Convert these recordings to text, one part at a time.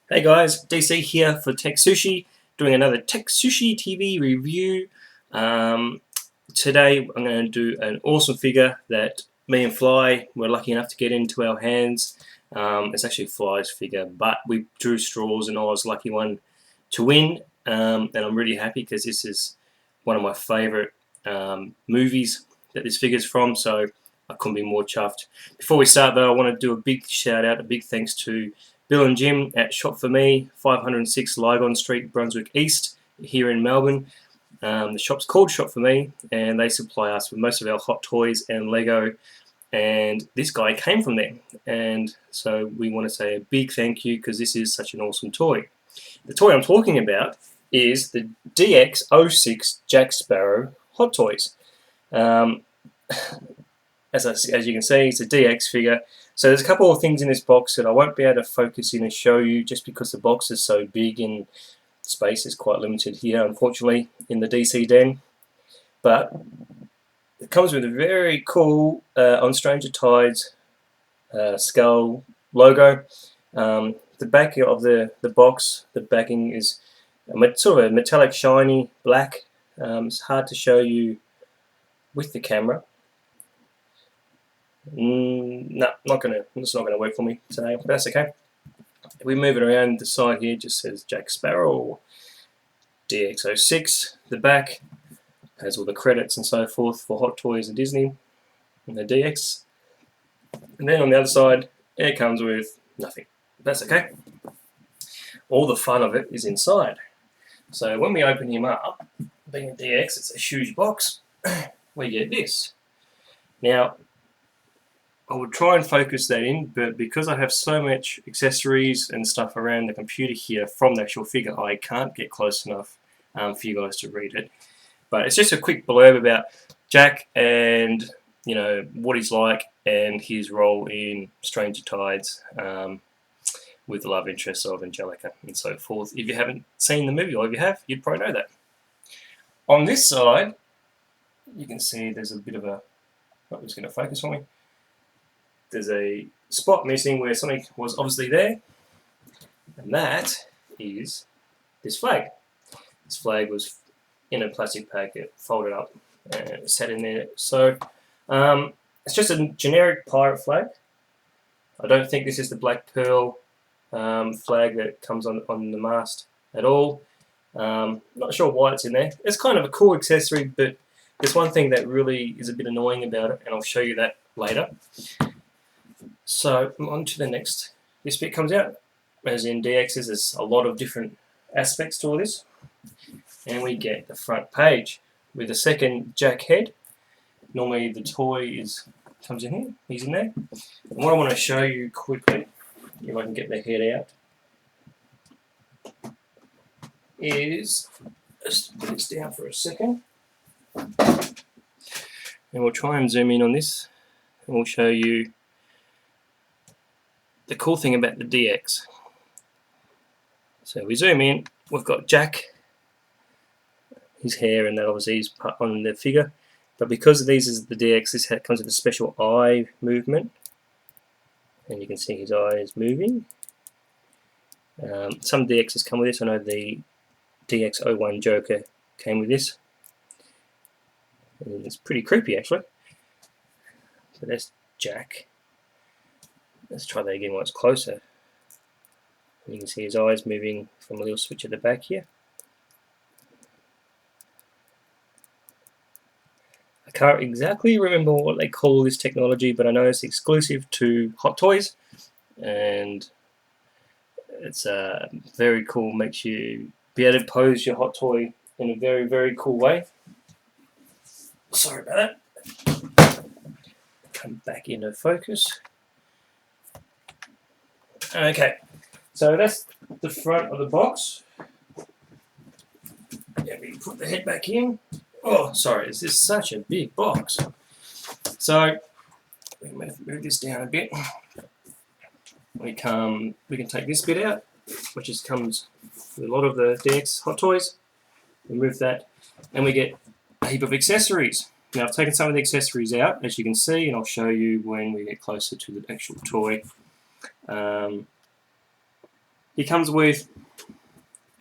Hey guys, DC here for TekSushi, doing another TekSushi TV review. Um, Today I'm going to do an awesome figure that me and Fly were lucky enough to get into our hands. It's actually Fly's figure, but we drew straws and I was lucky one to win. And I'm really happy because this is one of my favourite movies that this figure's from, so I couldn't be more chuffed. Before we start though, I want to do a big shout out, a big thanks to Bill and Jim at Shop For Me, 506 Lygon Street, Brunswick East, here in Melbourne. The shop's called Shop For Me, and they supply us with most of our hot toys and Lego. And this guy came from there, and so we want to say a big thank you because this is such an awesome toy. The toy I'm talking about is the DX06 Jack Sparrow Hot Toys. As you can see, it's a DX figure. So there's a couple of things in this box that I won't be able to focus in and show you just because the box is so big and space is quite limited here, unfortunately, in the DC den. But it comes with a very cool On Stranger Tides skull logo. The back of the box, the backing is sort of a metallic shiny black. It's hard to show you with the camera. No, it's not gonna work for me today, but that's okay. If we move it around, the side here just says Jack Sparrow DX06. The back has all the credits and so forth for Hot Toys and Disney and the DX. And then on the other side, it comes with nothing. That's okay. All the fun of it is inside. So when we open him up, being a DX, it's a huge box. We get this. Now, I would try and focus that in, but because I have so much accessories and stuff around the computer here from the actual figure, I can't get close enough for you guys to read it. But it's just a quick blurb about Jack and what he's like and his role in Stranger Tides with the love interest of Angelica and so forth. If you haven't seen the movie, or if you have, you'd probably know that. On this side, you can see there's a bit of a... Oh, it's going to focus for me. There's a spot missing where something was obviously there, and that is this flag. This flag was in a plastic packet, folded up, and sat in there. So it's just a generic pirate flag. I don't think this is the Black Pearl flag that comes on the mast at all. Not sure why it's in there. It's kind of a cool accessory, but there's one thing that really is a bit annoying about it, and I'll show you that later. So on to the next. This bit comes out. As in DXs, there's a lot of different aspects to all this. And we get the front page with a second Jack head. Normally the toy comes in here. He's in there. And what I want to show you quickly, if I can get the head out, is just put this down for a second. And we'll try and zoom in on this. And we'll show you the cool thing about the DX. So we zoom in, we've got Jack, his hair, and that obviously is on the figure. But because these is the DX, this comes with a special eye movement, and you can see his eyes moving. Some DXs come with this. I know the DX01 Joker came with this. And it's pretty creepy actually. So that's Jack. Let's try that again once closer. You can see his eyes moving from a little switch at the back here. I can't exactly remember what they call this technology, but I know it's exclusive to Hot Toys, and it's very cool. Makes you be able to pose your hot toy in a very, very cool way. Sorry about that. Come back into focus. Okay, so that's the front of the box. Let me put the head back in. Oh, sorry, this is such a big box. So we can move this down a bit. We can take this bit out, which just comes with a lot of the DX Hot Toys. Remove that, and we get a heap of accessories. Now I've taken some of the accessories out, as you can see, and I'll show you when we get closer to the actual toy. He comes with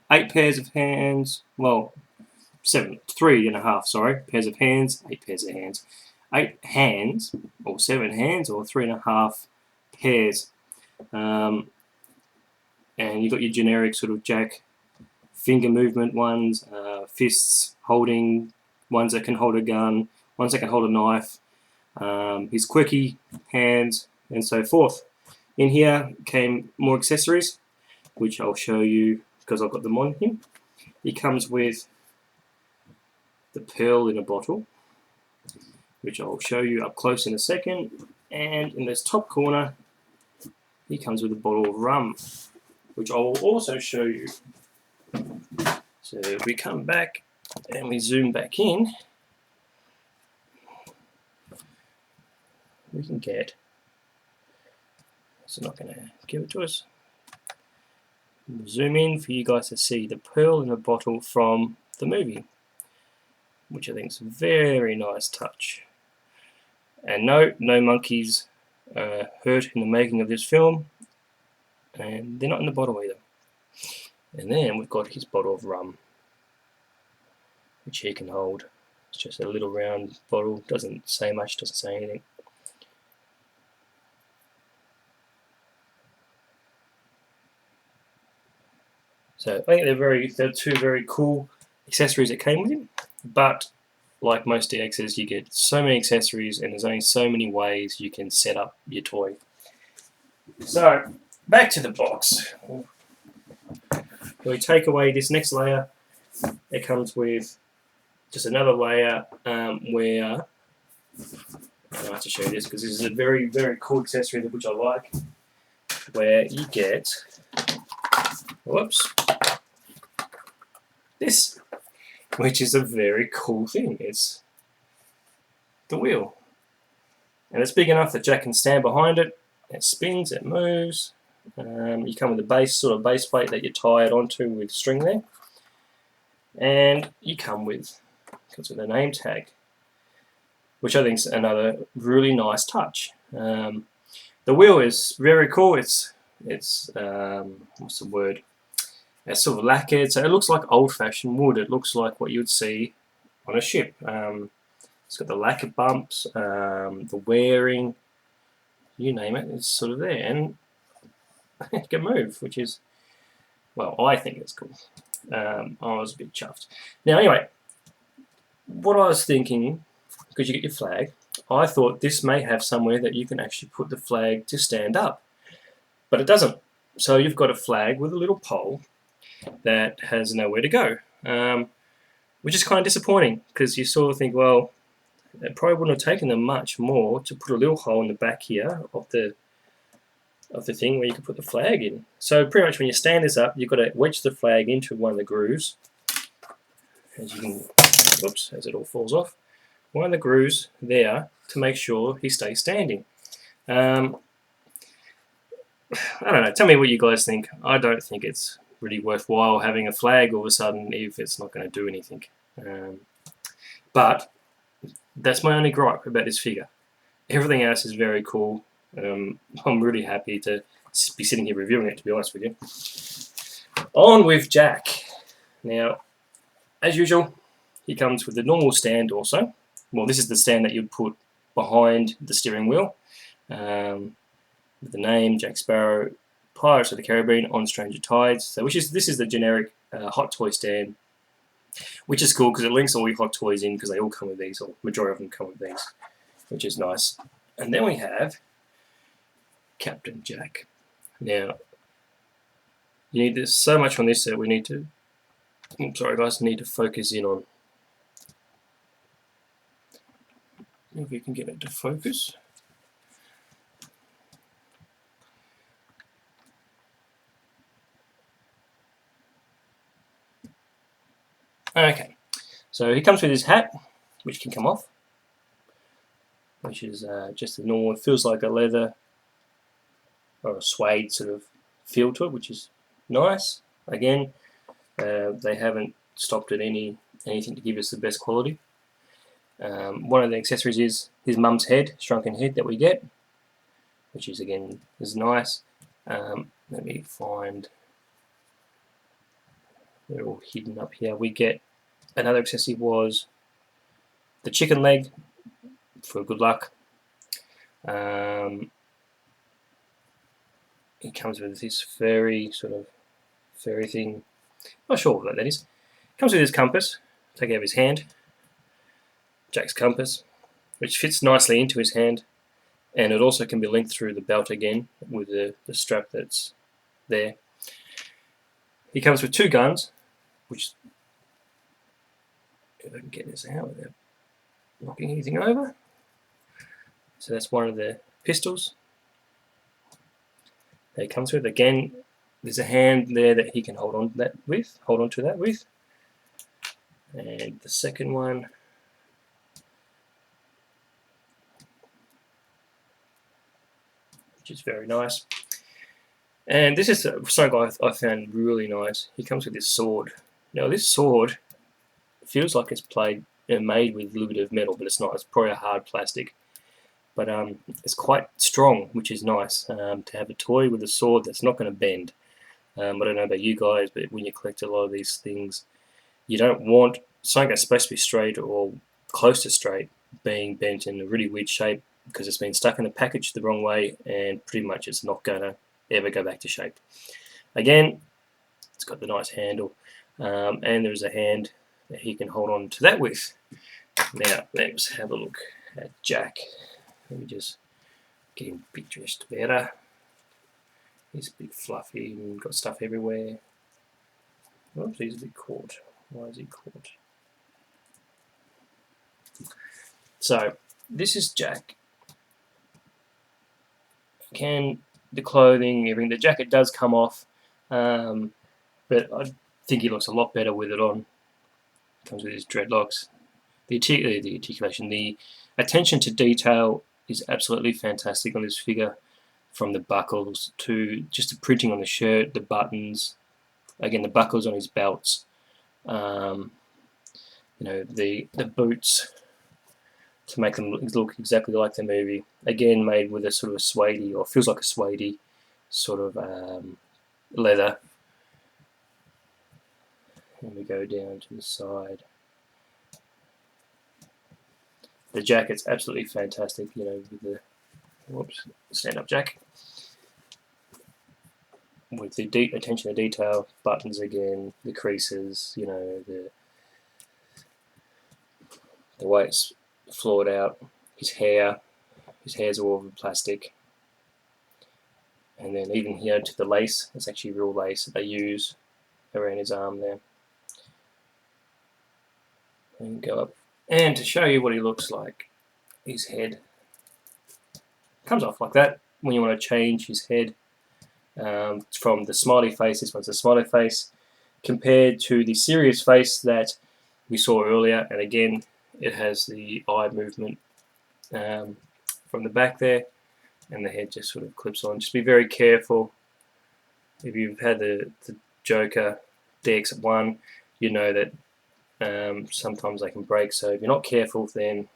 8 pairs of hands. Well, 3.5, sorry, pairs of hands, 8 pairs of hands. 8 hands, or 7 hands, or 3.5 pairs. And you've got your generic sort of Jack finger movement ones, fists holding, ones that can hold a gun, ones that can hold a knife, his quirky hands, and so forth. In here came more accessories, which I'll show you because I've got them on him. He comes with the pearl in a bottle, which I'll show you up close in a second. And in this top corner, he comes with a bottle of rum, which I will also show you. So if we come back and we zoom back in, we can get, it's not going to give it to us. Zoom in for you guys to see the pearl in a bottle from the movie, which I think is a very nice touch. And no monkeys hurt in the making of this film, and they're not in the bottle either. And then we've got his bottle of rum, which he can hold. It's just a little round bottle, doesn't say much, doesn't say anything. So I think they're two very cool accessories that came with him. But like most DXs, you get so many accessories and there's only so many ways you can set up your toy. So back to the box. We take away this next layer. It comes with just another layer where I have to show you this because this is a very, very cool accessory which I like, where you get, whoops, this, which is a very cool thing. It's the wheel, and it's big enough that Jack can stand behind it. It spins, it moves. You come with a base plate that you tie it onto with string there, and you comes with a name tag, which I think is another really nice touch. The wheel is very cool. It's what's the word? It's sort of lacquered, so it looks like old-fashioned wood. It looks like what you would see on a ship. It's got the lacquer bumps, the wearing, you name it. It's sort of there, and it can move, which is, well, I think it's cool. I was a bit chuffed. Now, anyway, what I was thinking, because you get your flag, I thought this may have somewhere that you can actually put the flag to stand up, but it doesn't. So you've got a flag with a little pole that has nowhere to go, which is kind of disappointing, because you sort of think, well, it probably wouldn't have taken them much more to put a little hole in the back here of the thing where you can put the flag in. So pretty much when you stand this up, you've got to wedge the flag into one of the grooves, as you can, whoops, as it all falls off, one of the grooves there to make sure he stays standing. I don't know, tell me what you guys think. I don't think it's really worthwhile having a flag all of a sudden if it's not going to do anything. But that's my only gripe about this figure. Everything else is very cool. I'm really happy to be sitting here reviewing it, to be honest with you. On with Jack. Now, as usual, he comes with the normal stand also. Well, this is the stand that you'd put behind the steering wheel. With the name Jack Sparrow, Pirates of the Caribbean on Stranger Tides. So this is the generic hot toy stand, which is cool because it links all your hot toys in, because they all come with these, or majority of them come with these, which is nice. And then we have Captain Jack. Now, you need this so much on this that we need to, sorry guys, need to focus in on. If we can get it to focus. Okay, so he comes with his hat, which can come off, which is just a normal, it feels like a leather or a suede sort of feel to it, which is nice. Again, they haven't stopped at anything to give us the best quality. One of the accessories is his mum's head, shrunken head that we get, which is again is nice. Let me find they're all hidden up here. We get another accessory was the chicken leg for good luck. It comes with this furry thing. Not sure what that is. Comes with his compass. Take out of his hand. Jack's compass, which fits nicely into his hand, and it also can be linked through the belt again with the strap that's there. He comes with 2 guns, which, if I can get this out without knocking anything over. So that's one of the pistols that he comes with. Again, there's a hand there that he can hold on to that with. And the second one, which is very nice. And this is something I found really nice. He comes with this sword. Now this sword feels like it's made with a little bit of metal, but it's not. It's probably a hard plastic. But it's quite strong, which is nice to have a toy with a sword that's not going to bend. I don't know about you guys, but when you collect a lot of these things, you don't want something that's supposed to be straight or close to straight being bent in a really weird shape because it's been stuck in the package the wrong way, and pretty much it's not going to ever go back to shape. Again, it's got the nice handle, and there's a hand that he can hold on to that with. Now, let's have a look at Jack. Let me just get him a bit dressed better. He's a bit fluffy and got stuff everywhere. Oops, he's a bit caught. Why is he caught? So, this is Jack. The clothing, everything, the jacket does come off, but I think he looks a lot better with it on. Comes with his dreadlocks. The articulation, the attention to detail is absolutely fantastic on this figure, from the buckles to just the printing on the shirt, the buttons, again the buckles on his belts, the boots to make them look exactly like the movie. Again, made with a sort of suede, or feels like a suede sort of leather. And we go down to the side. The jacket's absolutely fantastic, with the stand up Jack. With the attention to detail, buttons again, the creases, the way it's floored out, his hair's all over plastic. And then even here to the lace, it's actually real lace that they use around his arm there. And go up. And to show you what he looks like, his head comes off like that when you want to change his head from the smiley face. This one's a smiley face compared to the serious face that we saw earlier, and again it has the eye movement from the back there, and the head just sort of clips on. Just be very careful. If you've had the Joker DX1, you know that sometimes they can break, so if you're not careful, then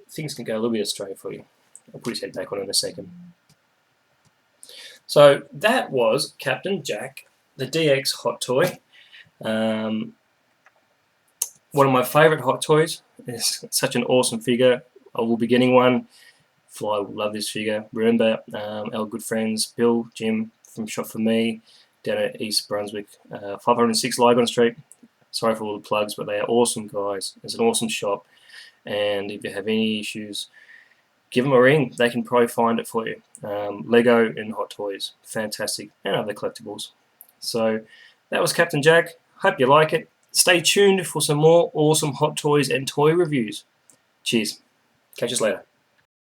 things can go a little bit astray for you. I'll put his head back on in a second. So that was Captain Jack, the DX hot toy. One of my favourite hot toys. It's such an awesome figure. I will be getting one. Fly will love this figure. Remember our good friends Bill, Jim from Shop For Me down at East Brunswick, 506 Lygon Street. Sorry for all the plugs, but they are awesome guys. It's an awesome shop, and if you have any issues, give them a ring. They can probably find it for you. Lego and hot toys, fantastic, and other collectibles. So that was Captain Jack. Hope you like it. Stay tuned for some more awesome hot toys and toy reviews. Cheers. Catch us later.